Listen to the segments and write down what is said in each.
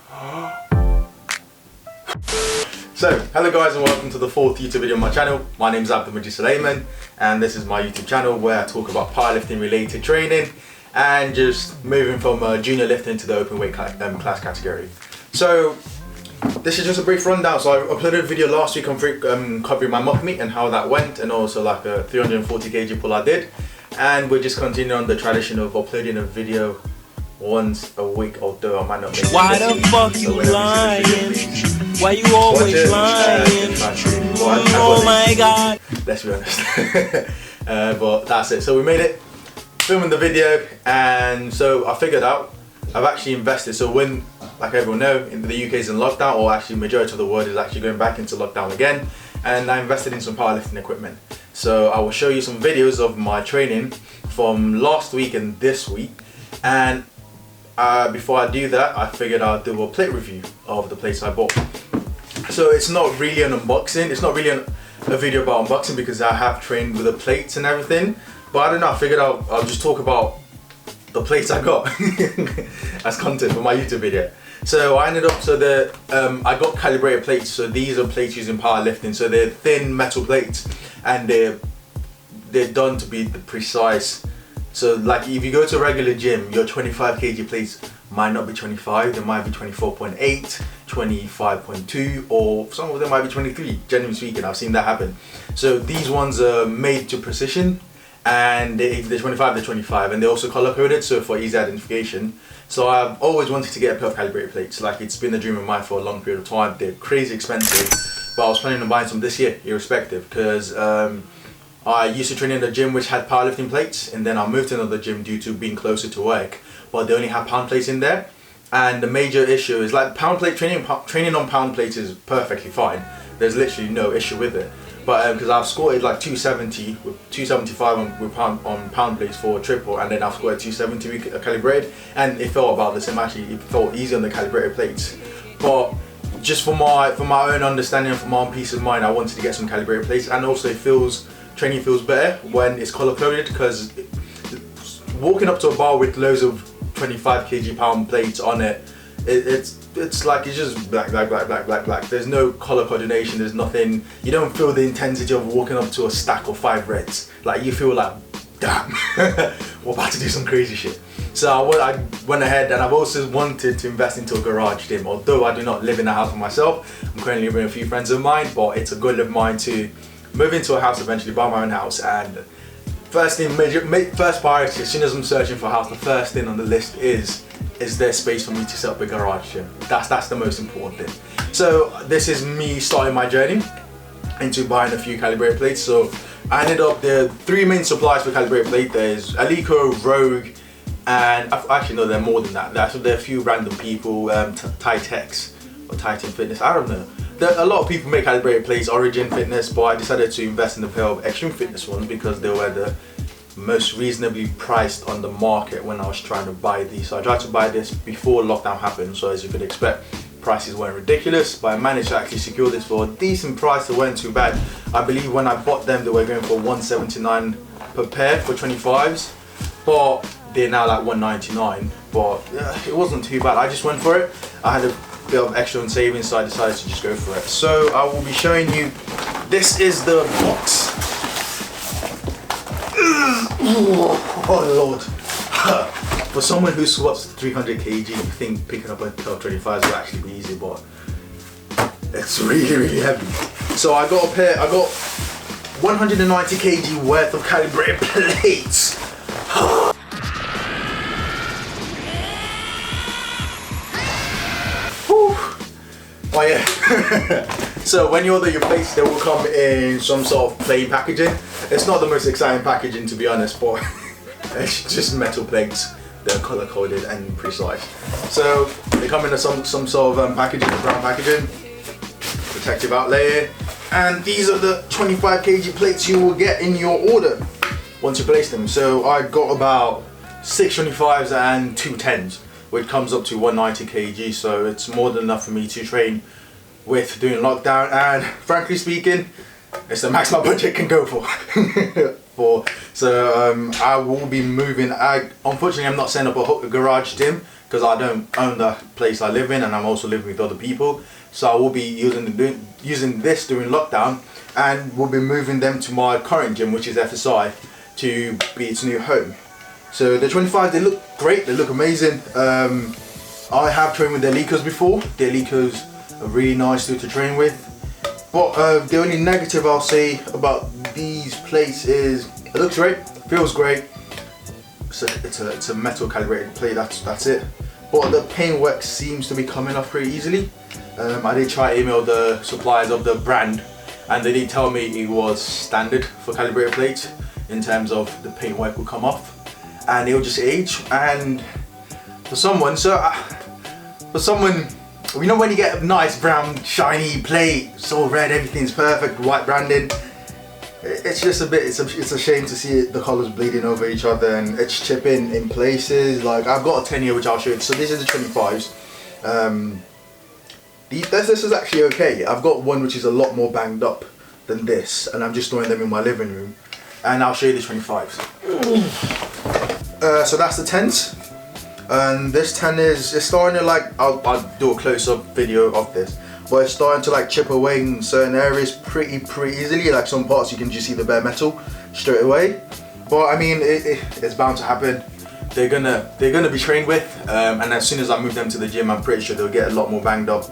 So, hello guys and welcome to the fourth YouTube video on my channel. My name is Abdul Suleiman and this is my YouTube channel where I talk about powerlifting related training and just moving from junior lifting to the open weight class category. So, this is just a brief rundown. So I uploaded a video last week on covering my mock meet and how that went, and also like a 340 kg pull I did. And we're just continuing on the tradition of uploading a video once a week, although I might not make it. Why the fuck you lying? Why you always lying? Oh my god. Let's be honest. But that's it. So we made it, filming the video, and so I figured out I've actually invested. So when, like everyone know, in the UK is in lockdown, or actually majority of the world is actually going back into lockdown again, and I invested in some powerlifting equipment. So I will show you some videos of my training from last week and this week. And before I do that, I figured I'd do a plate review of the plates I bought. So it's not really an unboxing, it's not really a video about unboxing because I have trained with the plates and everything. But I don't know, I figured I'll just talk about the plates I got as content for my YouTube video. So I ended up, I got calibrated plates. So these are plates used in powerlifting. So they're thin metal plates and they're done to be precise. So like if you go to a regular gym, your 25 kg plates might not be 25, they might be 24.8, 25.2, or some of them might be 23, generally speaking. I've seen that happen. So these ones are made to precision, and if they're 25, they're 25, and they're also color coded, so for easy identification. So I've always wanted to get a pair of calibrated plates. Like, it's been a dream of mine for a long period of time. They're crazy expensive, but I was planning on buying some this year, irrespective, because I used to train in a gym which had powerlifting plates, and then I moved to another gym due to being closer to work, but they only have pound plates in there. And the major issue is, like, pound plate training on pound plates is perfectly fine. There's literally no issue with it. But because I've squatted like 270 with 275 on pound plates for a triple, and then I've squatted 270 calibrated, and it felt about the same. Actually, it felt easy on the calibrated plates. But just for my own understanding and for my own peace of mind, I wanted to get some calibrated plates. And also training feels better when it's color coded, because walking up to a bar with loads of 25 kg pound plates on it, it's like it's just black. There's no color coordination, there's nothing. You don't feel the intensity of walking up to a stack of 5 reds. Like, you feel like, damn, we're about to do some crazy shit. So I went ahead, and I've also wanted to invest into a garage gym. Although I do not live in a house for myself, I'm currently living with a few friends of mine, but it's a goal of mine to move into a house eventually, buy my own house. And first priority, as soon as I'm searching for a house, the first thing on the list is there space for me to set up a garage gym? That's the most important thing. So this is me starting my journey into buying a few calibrated plates. So I ended up, there are 3 main suppliers for calibrated plate. There's Alico, Rogue, and actually no, there are more than that. There are a few random people, Titex or Titan Fitness, I don't know. A lot of people make calibrated plates, Origin Fitness, but I decided to invest in a pair of Extreme Fitness ones because they were the most reasonably priced on the market when I was trying to buy these. So I tried to buy this before lockdown happened, so as you could expect, prices weren't ridiculous, but I managed to actually secure this for a decent price. They weren't too bad. I believe when I bought them, they were going for $179 per pair for 25s, but they're now like $199, but it wasn't too bad. I just went for it. I had a bit of extra on savings, so I decided to just go for it. So I will be showing you, this is the box. Oh Lord. For someone who squats 300 kg, you think picking up a pair of 25s will actually be easy, but it's really heavy. So I got 190 kg worth of calibrated plates. Oh yeah. So when you order your plates, they will come in some sort of plain packaging. It's not the most exciting packaging, to be honest, but it's just metal plates. They're color coded and precise. So they come in some sort of packaging, brown packaging, protective outlayer, and these are the 25 kg plates you will get in your order once you place them. So I got about 6 25s and 2 10s, which comes up to 190 kg, so it's more than enough for me to train with during lockdown, and frankly speaking, it's the max my budget can go for. for. So I will be moving. Unfortunately, I'm not setting up a garage gym because I don't own the place I live in, and I'm also living with other people. So I will be using this during lockdown, and we'll be moving them to my current gym, which is FSI, to be its new home. So the 25s, they look great, they look amazing. I have trained with the Elicos before. The Elicos are really nice to train with. But the only negative I'll say about these plates is it looks great, feels great. It's a metal calibrated plate, that's it. But the paintwork seems to be coming off pretty easily. I did try to email the suppliers of the brand, and they did tell me it was standard for calibrated plates in terms of the paintwork will come off and it will just age. And for someone, you know when you get a nice brown shiny plate, so red, everything's perfect, white branding, it's just it's a shame to see the colours bleeding over each other and it's chipping in places. Like I've got a 10 here which I'll show you. So this is the 25s. This is actually okay. I've got one which is a lot more banged up than this, and I'm just throwing them in my living room, and I'll show you the 25s. So that's the 10s, and this 10 is starting to like, I'll do a close-up video of this, but it's starting to like chip away in certain areas pretty easily. Like some parts you can just see the bare metal straight away, but I mean it's bound to happen. They're gonna be trained with, and as soon as I move them to the gym, I'm pretty sure they'll get a lot more banged up,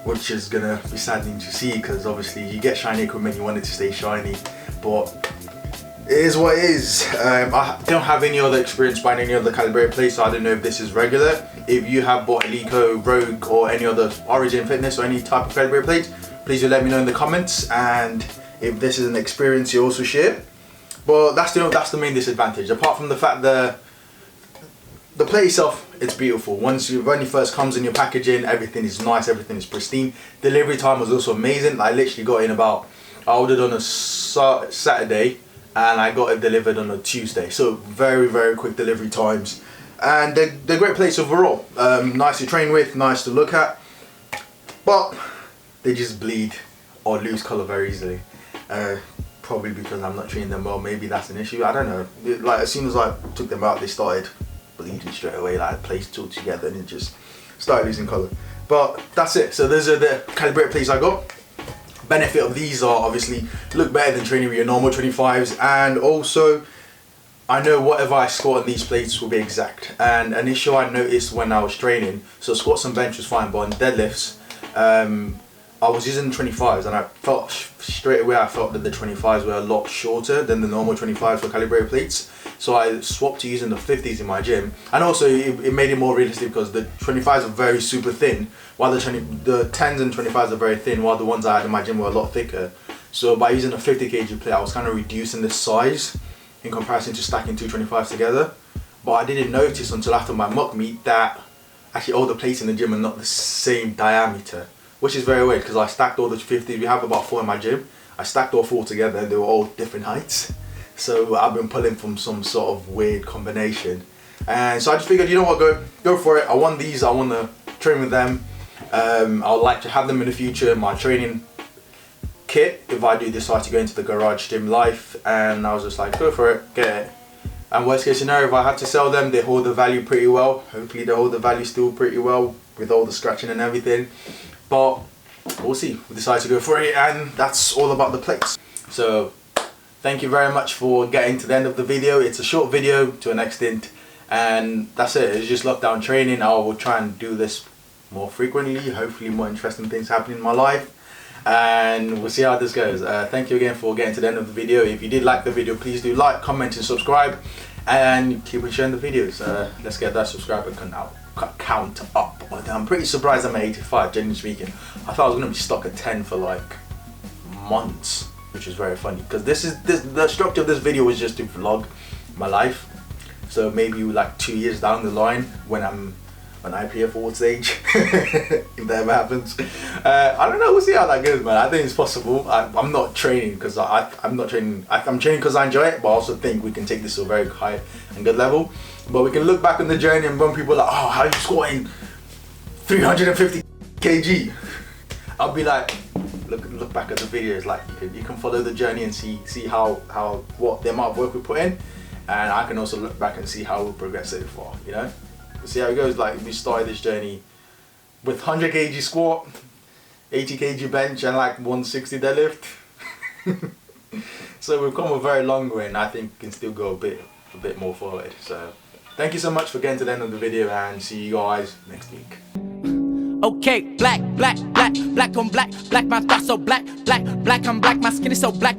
which is gonna be saddening to see, because obviously you get shiny equipment, you want it to stay shiny, but it is what it is. I don't have any other experience buying any other calibrated plates, so I don't know if this is regular. If you have bought Eleiko, Rogue, or any other Origin Fitness or any type of calibrated plates, please do let me know in the comments, and if this is an experience you also share. But that's the main disadvantage, apart from the fact that the plate itself, it's beautiful. When it first comes in your packaging, everything is nice, everything is pristine. Delivery time was also amazing. I literally got in I ordered on a Saturday and I got it delivered on a Tuesday. So very quick delivery times. And they're great plates overall. Nice to train with, nice to look at. But they just bleed or lose colour very easily. Probably because I'm not training them well, maybe that's an issue, I don't know. Like as soon as I took them out, they started bleeding straight away, like placed all together, and it just started losing colour. But that's it. So those are the calibrated plates I got. Benefit of these are obviously look better than training with your normal 25s, and also I know whatever I squat on these plates will be exact. And an issue I noticed when I was training, so squats and bench was fine, but on deadlifts I was using the 25s, and I felt straight away that the 25s were a lot shorter than the normal 25s for calibrated plates. So I swapped to using the 50s in my gym, and also it made it more realistic because the 25s are very super thin, while the 10s and 25s are very thin, while the ones I had in my gym were a lot thicker. So by using a 50 kg plate, I was kind of reducing the size in comparison to stacking two 25s together. But I didn't notice until after my mock meet that actually all the plates in the gym are not the same diameter, which is very weird because I stacked all the 50s. We have about 4 in my gym. I stacked all 4 together and they were all different heights. So I've been pulling from some sort of weird combination. And so I just figured, you know what, go for it. I want these, I want to train with them. I would like to have them in the future, my training kit, if I do decide to go into the garage gym life. And I was just like, go for it, get it. And worst case scenario, if I had to sell them, they hold the value pretty well. Hopefully they hold the value still pretty well with all the scratching and everything. But we'll see, we decide to go for it, and that's all about the plates. So thank you very much for getting to the end of the video. It's a short video to an extent, and that's it. It's just lockdown training. I will try and do this more frequently, hopefully more interesting things happen in my life, and we'll see how this goes. Thank you again for getting to the end of the video. If you did like the video, please do like, comment and subscribe, and keep on sharing the videos. Let's get that subscriber count up. I'm pretty surprised I'm at 85, genuinely speaking. I thought I was going to be stuck at 10 for like months, which is very funny because the structure of this video was just to vlog my life. So maybe like 2 years down the line when I'm an IPF forward stage, if that ever happens. I don't know, we'll see how that goes, man. I think it's possible. I'm not training because I'm not training. I'm training because I enjoy it, but I also think we can take this to a very high and good level. But we can look back on the journey, and when people are like, oh, how are you squatting 350 kg? I'll be like, look back at the videos, like you can follow the journey and see how what the amount of work we put in, and I can also look back and see how we progress so far. You know, see how it goes. Like we started this journey with 100 kg squat, 80 kg bench, and like 160 deadlift. So we've come a very long way, and I think we can still go a bit more forward. So thank you so much for getting to the end of the video, and see you guys next week. Okay, black on black, black, my thoughts so black, black, black, I'm black, my skin is so black.